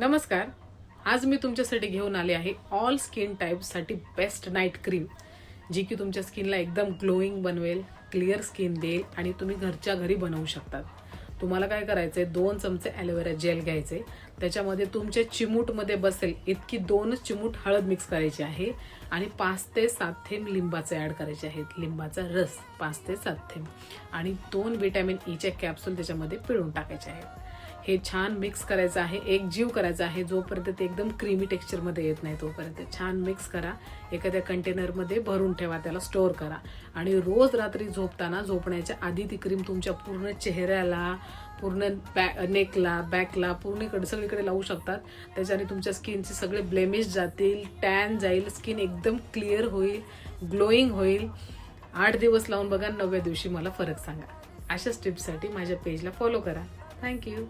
नमस्कार. आज मी तुमच्यासाठी घेऊन आले आहे ऑल स्किन टाईप्ससाठी बेस्ट नाईट क्रीम, जी की तुमच्या स्किनला एकदम ग्लोईंग बनवेल, क्लिअर स्किन देईल आणि तुम्ही घरच्या घरी बनवू शकतात. तुम्हाला काय करायचंय, 2 चमचे ॲलोवेरा जेल घ्यायचे, त्याच्यामध्ये तुमच्या चिमूटमध्ये बसेल इतकी 2 चिमूट हळद मिक्स करायची आहे आणि 5 ते 7 थेंब लिंबाचे ॲड करायचे आहेत, लिंबाचा रस 5 ते 7 थेंब आणि 2 व्हिटॅमिन ईचे कॅप्सूल त्याच्यामध्ये पिळून टाकायचे आहेत. हे छान मिक्स करायचं आहे, एक जीव करायचा आहे, जोपर्यंत ते एकदम क्रीमी टेक्स्चरमध्ये येत नाही तोपर्यंत छान मिक्स करा. एखाद्या कंटेनरमध्ये भरून ठेवा, त्याला स्टोअर करा आणि रोज रात्री झोपण्याच्या आधी ती क्रीम तुमच्या पूर्ण चेहऱ्याला, पूर्ण नेकला, बॅकला, पूर्णकडे सगळीकडे लावू शकतात. त्याच्याने तुमच्या स्किनचे सगळे ब्लेमिश जातील, टॅन जाईल, स्किन एकदम क्लिअर होईल, ग्लोईंग होईल. 8 दिवस लावून बघा, 9व्या दिवशी मला फरक सांगा. अशाच टिप्ससाठी माझ्या पेजला फॉलो करा. थँक्यू.